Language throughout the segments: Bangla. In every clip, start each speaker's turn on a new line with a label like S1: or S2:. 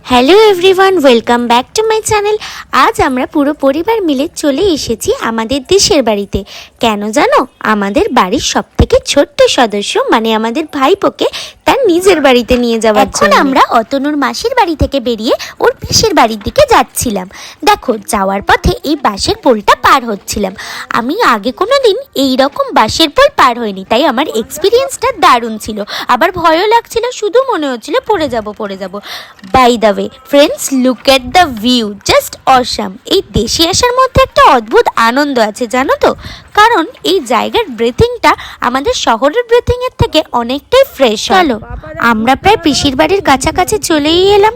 S1: Hello everyone, welcome back to my channel. আজ আমরা পুরো পরিবার মিলে চলে এসেছি আমাদের দেশের বাড়িতে। কেন জানো? আমাদের বাড়ির সবথেকে ছোট্ট সদস্য মানে আমাদের ভাইপোকে তার নিজের বাড়িতে নিয়ে যাওয়ার জন্য আমরা অতনুর মাসির বাড়ি থেকে বেরিয়ে ওর পিসের বাড়ির দিকে যাচ্ছিলাম। দেখো, যাওয়ার পথে এই বাঁশের পোলটা পার হচ্ছিলাম। আমি আগে কোনো দিন এইরকম বাঁশের পোল পার হয়নি, তাই আমার এক্সপিরিয়েন্সটা দারুণ ছিল। আবার ভয়ও লাগছিল, শুধু মনে হচ্ছিল পড়ে যাব। By the way friends, look at the view, just awesome. এই দেশে আসার মধ্যে একটা অদ্ভুত আনন্দ আছে জানো তো, কারণ এই জায়গার ব্রিথিংটা আমাদের শহরের ব্রিথিংয়ের থেকে অনেকটাই ফ্রেশ। চলো, আমরা প্রায় পিসির বাড়ির কাছাকাছি চলেই এলাম।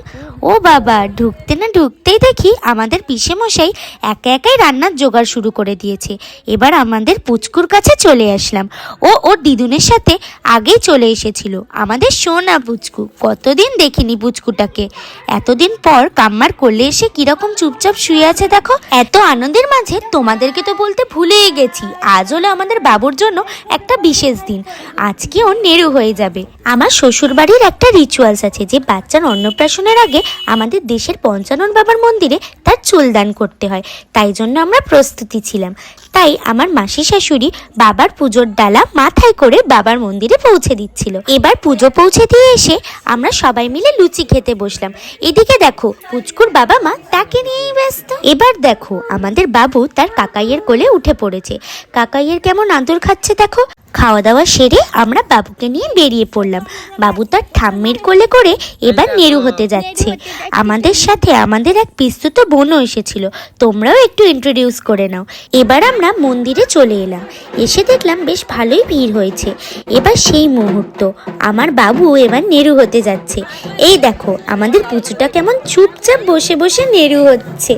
S1: ও বাবা, ঢুকতে না ঢুকতেই দেখি আমাদের পিসে মশাই একা একাই রান্নার জোগাড় শুরু করে দিয়েছে। এবার আমাদের পুচকুর কাছে চলে আসলাম। ও ওর দিদুনের সাথে আগেই চলে এসেছিল। আমাদের সোনা পুচকু, কতদিন দেখিনি পুচকুটাকে। এতদিন পর কাম্মার কোলে এসে কিরকম চুপচাপ শুয়ে আছে দেখো। এত আনন্দের মাঝে তোমাদেরকে তো বলতে ভুলেই গেছি, আজ হলো আমাদের বাবুর জন্য একটা বিশেষ দিন। আজকে ও নেড়ু হয়ে যাবে। আমার শ্বশুর বাড়ির একটা রিচুয়ালস আছে যে বাচ্চার অন্নপ্রাশনের আগে আমাদের দেশের পঞ্চানন বাবার মন্দিরে তার চুল দান করতে হয়। তাই জন্য আমরা প্রস্তুতি ছিলাম। তাই আমার মাসি শাশুড়ি বাবার পুজোর ডালা মাথায় করে বাবার মন্দিরে পৌঁছে দিচ্ছিল। এবার পুজো পৌঁছে দিয়ে এসে আমরা সবাই মিলে লুচি খেতে বসলাম। এদিকে দেখো, পুচকুর বাবা মা তাকে নিয়েই ব্যস্ত। এবার দেখো, আমাদের বাবু তার কাকাইয়ের কোলে উঠে পড়েছে। কাকাইয়ের কেমন আদর খাচ্ছে দেখো। খাওয়া দাওয়া সেরে আমরা বাবুকে নিয়ে বেরিয়ে পড়লাম। বাবু তার ঠাম্মির কোলে করে এবার নেড়ু হতে যাচ্ছে। আমাদের সাথে আমাদের এক পিস্তুত বোনও এসেছিল, তোমরাও একটু ইন্ট্রোডিউস করে নাও। এবার আমরা মন্দিরে চলে এলাম। এসে দেখলাম বেশ ভালোই ভিড় হয়েছে। এবার সেই মুহূর্ত, আমার বাবু এবার নেড়ু হতে যাচ্ছে। এই দেখো, আমাদের পুচুটা কেমন চুপচাপ বসে বসে নেড়ু হচ্ছে।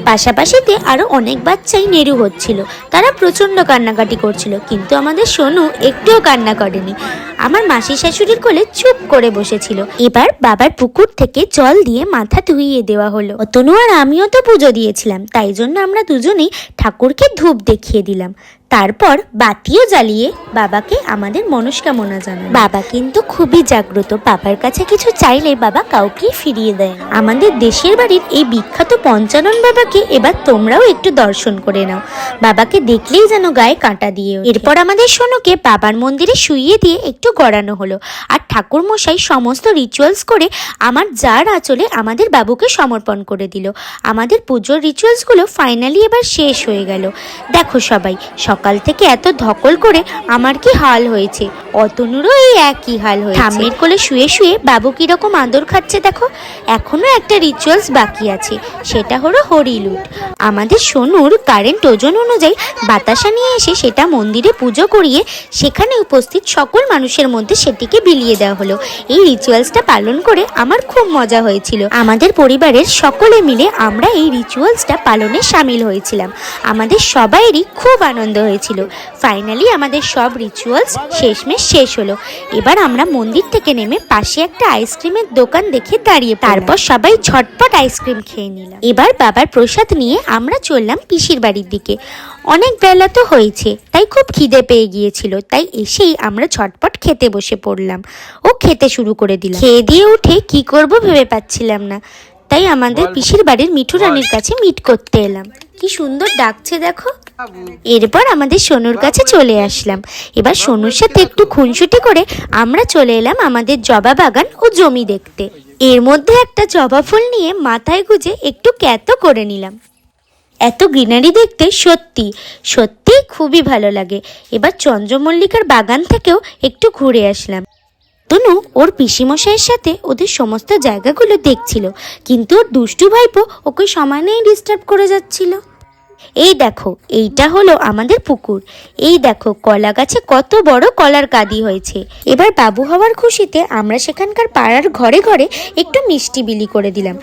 S1: পাশাপাশিতে আরো অনেক বাচ্চাই নেড়ু হচ্ছিল। তারা প্রচন্ড কান্নাকাটি করছিল, কিন্তু আমাদের সোনু একটুও কান্না করেনি। আমার মাসি শাশুড়ির কোলে চুপ করে বসেছিল। এবার বাবার পুকুর থেকে জল দিয়ে মাথা ধুইয়ে দেওয়া হলো। অতনু আর আমিও তো পুজো দিয়েছিলাম, তাই জন্য আমরা দুজনেই ঠাকুরকে ধূপ দেখিয়ে দিলাম। তারপর বাতিও জ্বালিয়ে বাবাকে আমাদের মনস্কামনা জানাই। বাবা কিন্তু খুবই জাগ্রত, বাবার কাছে কিছু চাইলে বাবা কাউকেই ফিরিয়ে দেয়। আমাদের দেশের বাড়ির এই বিখ্যাত পঞ্চানন বাবাকে এবার তোমরাও একটু দর্শন করে নাও। বাবাকে দেখলেই যেন গায়ে কাঁটা দিয়ে ওঠে। এরপর আমাদের সোনুকে বাবার মন্দিরে শুইয়ে দিয়ে একটু গড়ানো হলো। আর ঠাকুর মশাই সমস্ত রিচুয়ালস করে আমার যার আঁচলে আমাদের বাবুকে সমর্পণ করে দিল। আমাদের পুজোর রিচুয়ালসগুলো ফাইনালি এবার শেষ হয়ে গেল। দেখো সবাই, সকাল থেকে এত ধকল করে আমার কি হাল হয়েছে, অতনুরও এই একই হাল হয়েছে। ঠাম্মির কোলে শুয়ে শুয়ে বাবু কিরকম আদর খাচ্ছে দেখো। এখনো একটা রিচুয়ালস বাকি আছে, সেটা হলো হরিলুট। আমাদের সোনুর কারেন্ট ওজন অনুযায়ী বাতাসা নিয়ে এসে সেটা মন্দিরে পুজো করিয়ে সেখানে উপস্থিত সকল মানুষের মধ্যে সেটিকে বিলিয়ে দেওয়া হলো। এই রিচুয়ালসটা পালন করে আমার খুব মজা হয়েছিল। আমাদের পরিবারের সকলে মিলে আমরা এই রিচুয়ালসটা পালনে সামিল হয়েছিলাম। আমাদের সবাইরই খুব আনন্দ হয়েছিল। ফাইনালি আমাদের সব রিচুয়ালস শেষমেশ শেষ হলো। এবার আমরা মন্দির থেকে নেমে পাশে একটা আইসক্রিমের দোকান দেখে দাঁড়িয়ে, তারপর সবাই ঝটপট আইসক্রিম খেয়ে নিলাম। এবার বাবার প্রসাদ নিয়ে আমরা চললাম পিসির বাড়ির দিকে। অনেক বেলা তো হয়েছে, তাই খুব খিদে পেয়ে গিয়েছিল। তাই এসেই আমরা ঝটপট খেতে বসে পড়লাম ও খেতে শুরু করে দিলাম। খেয়ে দিয়ে উঠে কি করব ভেবে পাচ্ছিলাম না, তাই আমাদের পিসির বাড়ির মিঠু রানীর কাছে মিট করতে এলাম। কি সুন্দর ডাকছে দেখো। এরপর আমাদের সোনুর কাছে চলে আসলাম। এবার সোনুর সাথে একটু খুনসুটি করে আমরা চলে এলাম আমাদের জবা বাগান ও জমি দেখতে। এর মধ্যে একটা জবা ফুল নিয়ে মাথায় গুজে একটু ক্যাতো করে নিলাম। এত গ্রিনারি দেখতে সত্যি সত্যি খুবই ভালো লাগে। এবার চন্দ্রমল্লিকার বাগান থেকেও একটু ঘুরে আসলাম। তনু ওর পিসিমশাইয়ের সাথে ওদের সমস্ত জায়গাগুলো দেখছিল, কিন্তু ওর দুষ্টু ভাইপো ওকে সমানেই ডিস্টার্ব করে যাচ্ছিল। এই দেখো, এইটা হলো আমাদের পুকুর। এই দেখো, কলা গাছে কত বড় কলার কাঁদি হয়েছে। এবার বাবু হওয়ার খুশিতে আমরা সেখানকার পাড়ার ঘরে ঘরে একটু মিষ্টি বিলি করে দিলাম।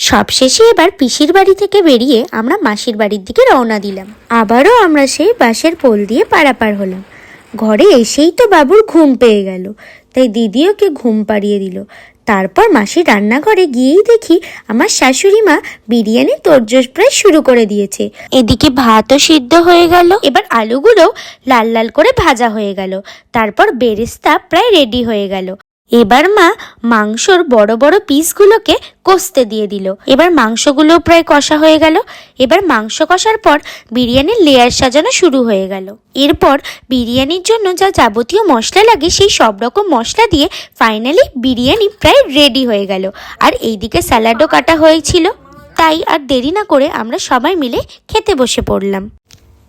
S1: সবশেষে এবার পিসির বাড়ি থেকে বেরিয়ে আমরা মাসির বাড়ির দিকে রওনা দিলাম। আবারও আমরা সেই বাঁশের পোল দিয়ে পারাপার হলাম। ঘরে এসেই তো বাবুর ঘুম পেয়ে গেল, তাই দিদি ওকে ঘুম পাড়িয়ে দিল। তারপর মাসির রান্নাঘরে গিয়েই দেখি আমার শাশুড়ি মা বিরিয়ানি তোড়জোড় প্রায় শুরু করে দিয়েছে। এদিকে ভাতও সিদ্ধ হয়ে গেল, এবার আলুগুলো লাল লাল করে ভাজা হয়ে গেল। তারপর বেরেস্তা প্রায় রেডি হয়ে গেল। এবার মা মাংসর বড় বড় পিসগুলোকে কষতে দিয়ে দিল। এবার মাংসগুলো প্রায় কষা হয়ে গেল। এবার মাংস কষার পর বিরিয়ানির লেয়ার সাজানো শুরু হয়ে গেল। এরপর বিরিয়ানির জন্য যা যাবতীয় মশলা লাগে সেই সব রকম মশলা দিয়ে ফাইনালি বিরিয়ানি প্রায় রেডি হয়ে গেল। আর এইদিকে স্যালাডও কাটা হয়েছিল। তাই আর দেরি না করে আমরা সবাই মিলে খেতে বসে পড়লাম।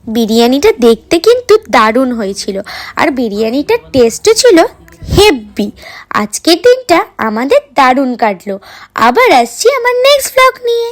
S1: বিরিয়ানিটা দেখতে কিন্তু দারুণ হয়েছিল, আর বিরিয়ানিটার টেস্টও ছিল হেব্বি। আজকের দিনটা আমাদের দারুণ কাটলো। আবার আসছি আমার নেক্সট ব্লগ নিয়ে।